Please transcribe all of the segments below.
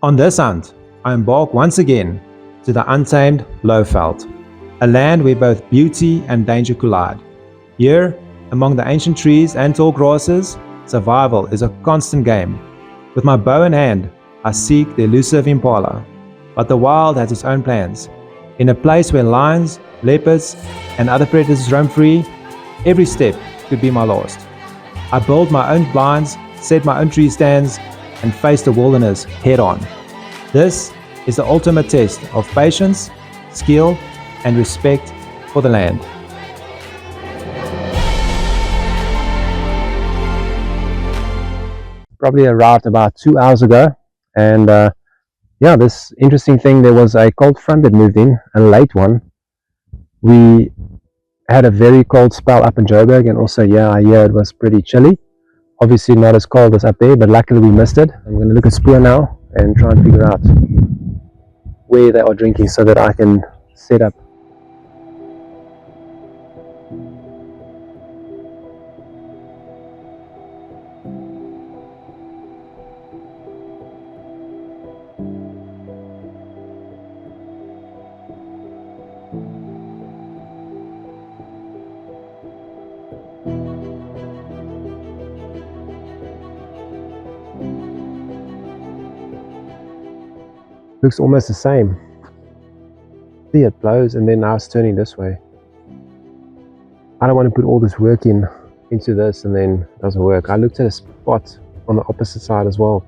On this hunt, I embark once again to the untamed Lowveld, a land where both beauty and danger collide. Here, among the ancient trees and tall grasses, survival is a constant game. With my bow in hand, I seek the elusive Impala, but the wild has its own plans. In a place where lions, leopards, and other predators roam free, every step could be my last. I build my own blinds, set my own tree stands, and face the wilderness head on. This is the ultimate test of patience, skill, and respect for the land. Probably arrived about 2 hours ago, and this interesting thing, there was a cold front that moved in, a late one. We had a very cold spell up in Joburg, and also I hear it was pretty chilly. Obviously not as cold as up there, but luckily we missed it. I'm going to look at Spoor now and try and figure out where they are drinking so that I can set up. Looks almost the same. See, it blows and then now it's turning this way. I don't want to put all this work into this and then it doesn't work. I looked at a spot on the opposite side as well.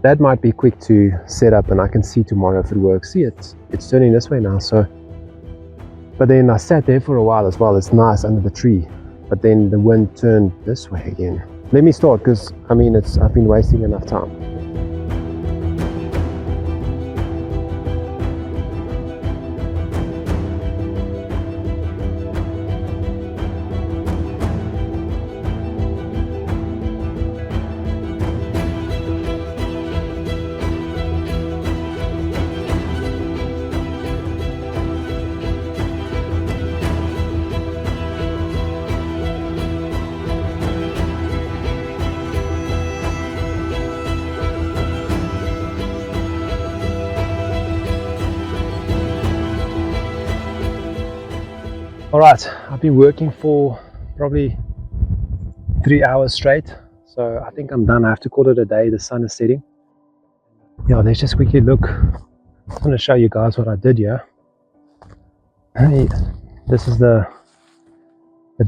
That might be quick to set up and I can see tomorrow if it works. See, it's turning this way now. So, but then I sat there for a while as well. It's nice under the tree, but then the wind turned this way again. Let me start because I've been wasting enough time. Alright, I've been working for probably 3 hours straight, so I think I'm done. I have to call it a day. The sun is setting. Let's just quickly look. I want to show you guys what I did here. Hey, this is the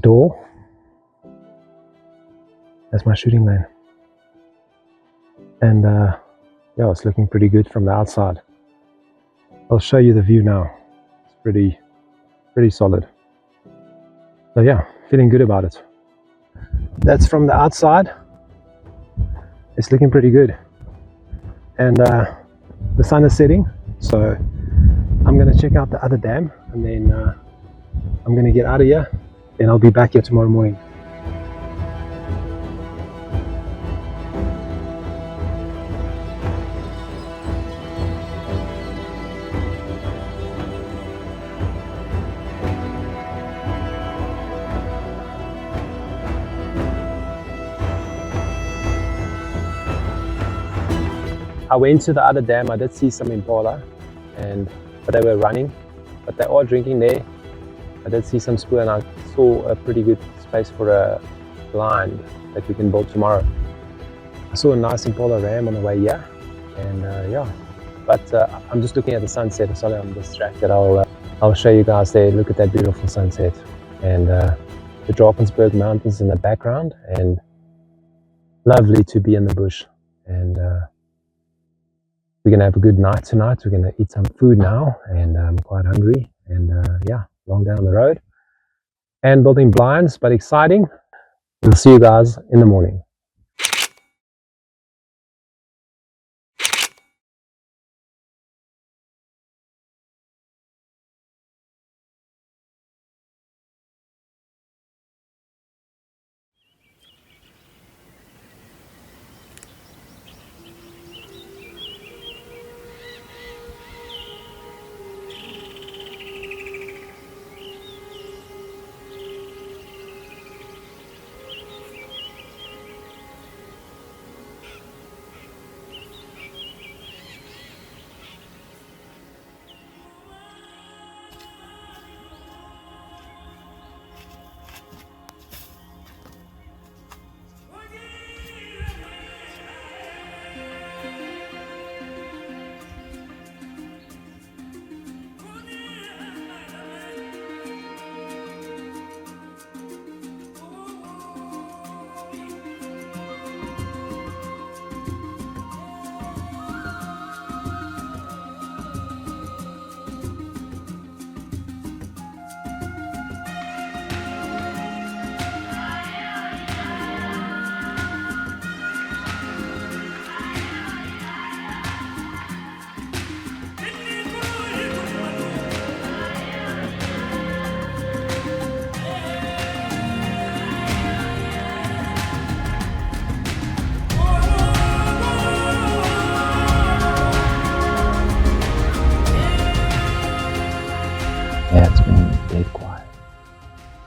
door. That's my shooting lane. And it's looking pretty good from the outside. I'll show you the view now. It's pretty solid. So feeling good about it. That's from the outside. It's looking pretty good. And the sun is setting, so I'm going to check out the other dam and then I'm going to get out of here and I'll be back here tomorrow morning. I went to the other dam. I did see some Impala, but they were running, but they are drinking there. I did see some spoor and I saw a pretty good space for a blind that we can build tomorrow. I saw a nice Impala ram on the way here, and but I'm just looking at the sunset. Sorry, I'm distracted. I'll show you guys there. Look at that beautiful sunset and the Drakensberg mountains in the background, and lovely to be in the bush. And we're going to have a good night tonight. We're going to eat some food now, and I'm quite hungry. And long down the road. And building blinds, but exciting. We'll see you guys in the morning.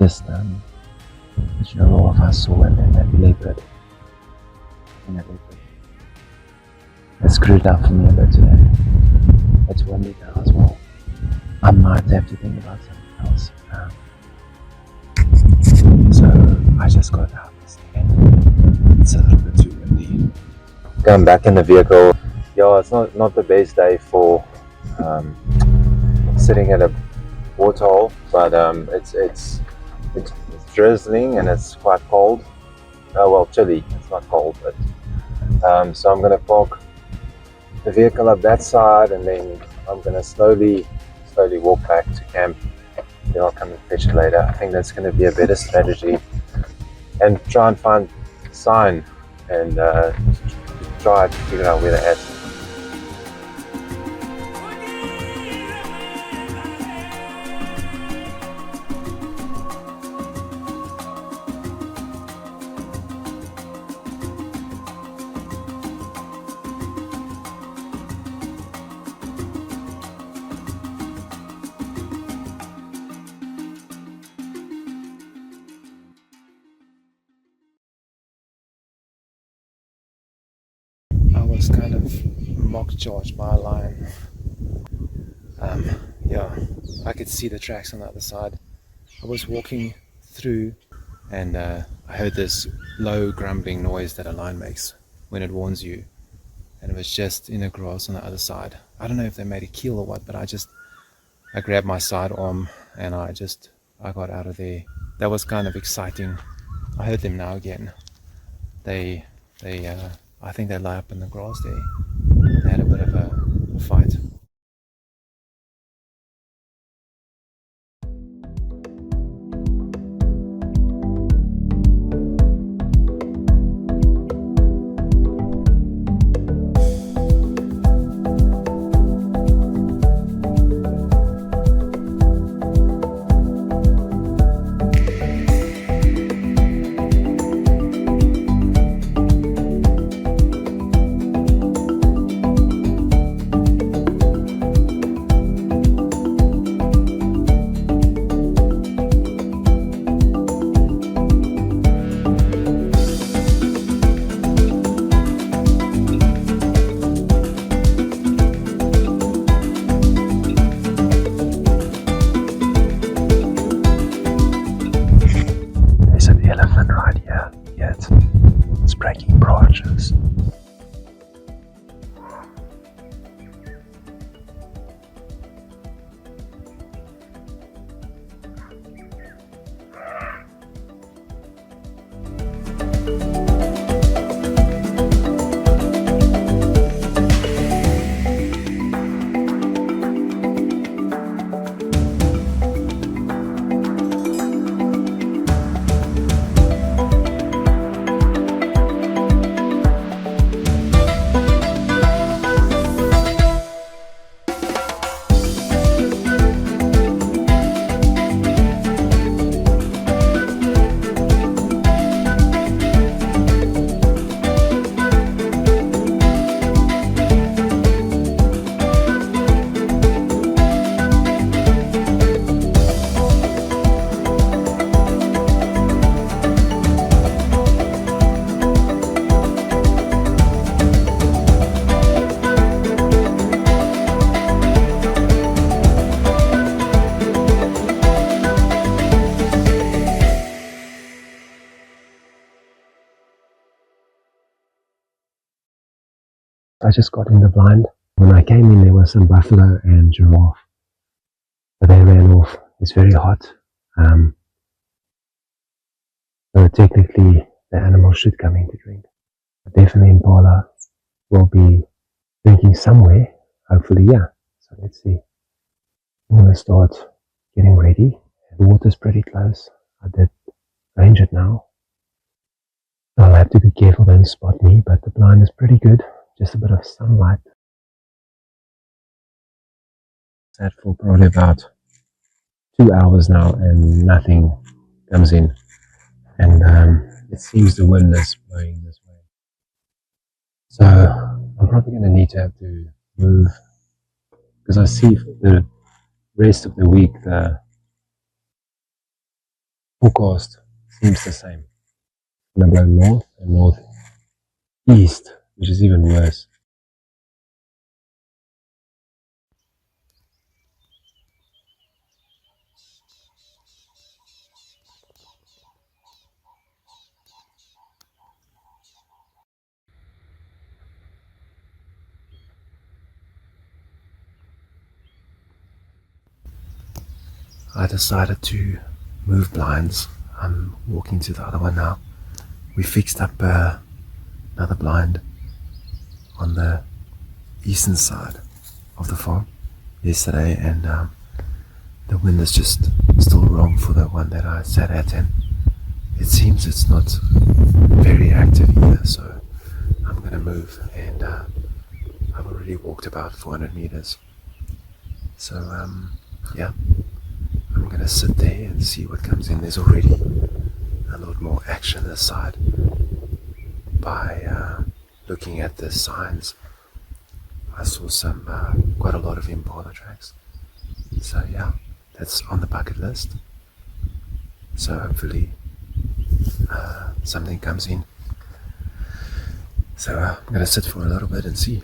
Just the giraffe I saw, and then that leopard. And that leopard. It screwed up for me a bit today. It's windy now as well. I might have to think about something else. So I just got out this second. It's a little bit too windy. Going back in the vehicle. Yeah, it's not the best day for sitting at a waterhole, but it's drizzling and it's quite cold. Oh well, chilly. It's not cold, but so I'm gonna park the vehicle up that side, and then I'm gonna slowly walk back to camp. Then I'll come and fetch it later. I think that's gonna be a better strategy, and try and find a sign and try to figure out where they're at. I was kind of mock charged by a lion. Yeah, I could see the tracks on the other side. I was walking through, and I heard this low grumbling noise that a lion makes when it warns you, and it was just in the grass on the other side. I don't know if they made a kill or what, but I grabbed my sidearm and I got out of there. That was kind of exciting. I heard them now again. They I think they lie up in the grass there. They had a bit of a fight. Breaking branches. I just got in the blind. When I came in, there was some buffalo and giraffe, but they ran off. It's very hot. So technically, the animals should come in to drink. But definitely Impala will be drinking somewhere. Hopefully, yeah. So let's see. I'm going to start getting ready. The water's pretty close. I did range it now. I'll have to be careful, don't spot me, but the blind is pretty good. Just a bit of sunlight. Sat for probably about 2 hours now and nothing comes in. And it seems the wind is blowing this way. So I'm probably going to have to move, because I see for the rest of the week the Forecast seems the same. It's going to blow north and northeast, which is even worse. I decided to move blinds. I'm walking to the other one now. We fixed up another blind on the eastern side of the farm yesterday, and the wind is just still wrong for the one that I sat at, and it seems it's not very active either, so I'm going to move, and I've already walked about 400 meters. So yeah, I'm going to sit there and see what comes in. There's already a lot more action this side by looking at the signs. I saw quite a lot of Impala tracks. So yeah, that's on the bucket list. So hopefully something comes in. So I'm going to sit for a little bit and see.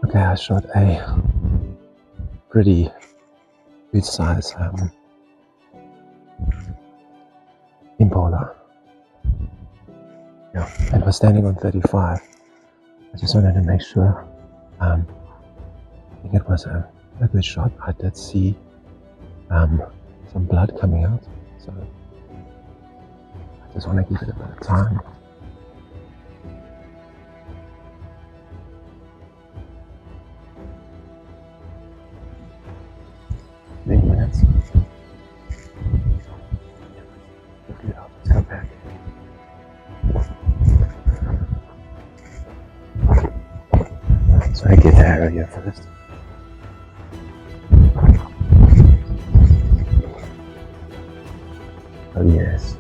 Okay, I shot a pretty good size Impala. Yeah, and we're standing on 35. I just wanted to make sure. I think it was a good shot. I did see some blood coming out, so I just want to give it a bit of time. Minutes. Let's go back. So I get the arrow here first. Oh yes,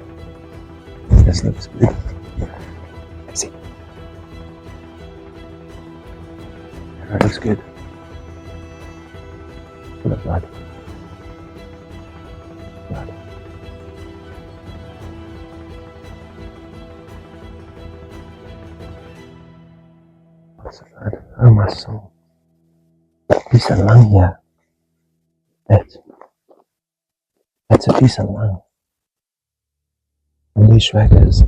this looks good. Let's see. Arrow looks good. Full of blood. Oh my soul. Piece of lung here. That's a piece of lung. And these shredders.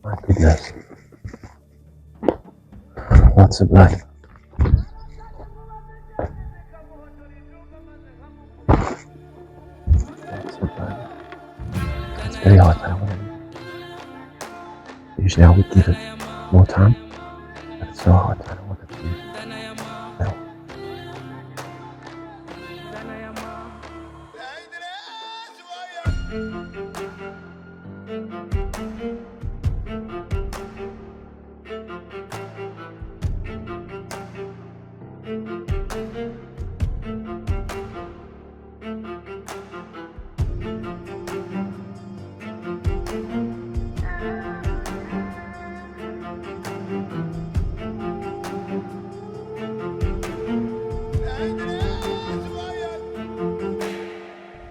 My goodness. Lots of blood. It's very hot. I don't want to leave. Usually I would give it more time, but it's so hot. I don't want it to leave. No.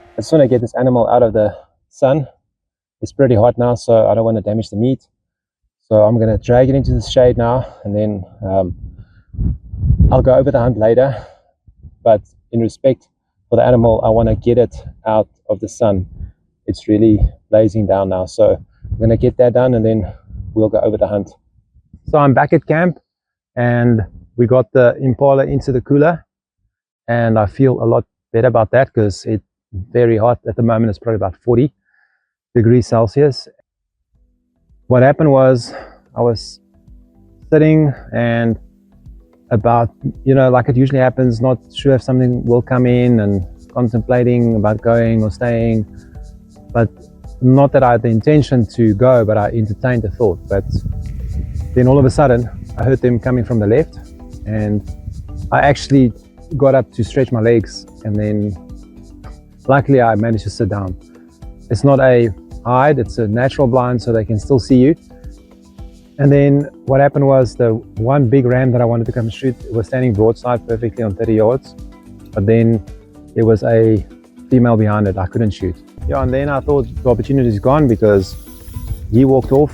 I just want to get this animal out of the sun. It's pretty hot now, so I don't want to damage the meat. So I'm going to drag it into the shade now, and then I'll go over the hunt later. But in respect for the animal, I want to get it out of the sun. It's really blazing down now, so I'm going to get that done, and then we'll go over the hunt. So I'm back at camp, and we got the Impala into the cooler, and I feel a lot better about that because it's very hot at the moment. It's probably about 40 degrees Celsius. What happened was I was sitting and about, like it usually happens, not sure if something will come in and contemplating about going or staying, but not that I had the intention to go, but I entertained the thought. But then all of a sudden I heard them coming from the left, and I actually got up to stretch my legs, and then luckily I managed to sit down. It's not a hide, it's a natural blind, so they can still see you. And then what happened was the one big ram that I wanted to come shoot was standing broadside perfectly on 30 yards, but then there was a female behind it. I couldn't shoot. Yeah, and then I thought the opportunity is gone because he walked off,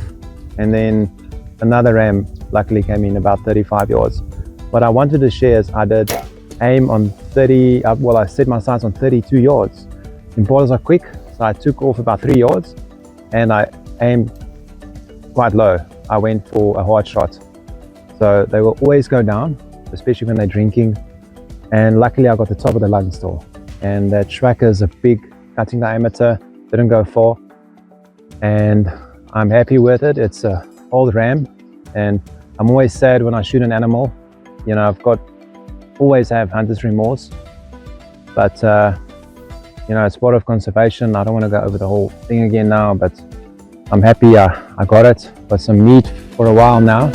and then another ram luckily came in about 35 yards. What I wanted to share is I did aim on 30, well, I set my sights on 32 yards. Impalas are quick, so I took off about 3 yards and I aimed quite low. I went for a hard shot. So they will always go down, especially when they're drinking. And luckily I got the top of the lung still. And that tracker is a big cutting diameter, didn't go far. And I'm happy with it. It's a old ram, and I'm always sad when I shoot an animal. I've always have hunter's remorse, but it's part of conservation. I don't want to go over the whole thing again now, but I'm happy I got it. Got some meat for a while now.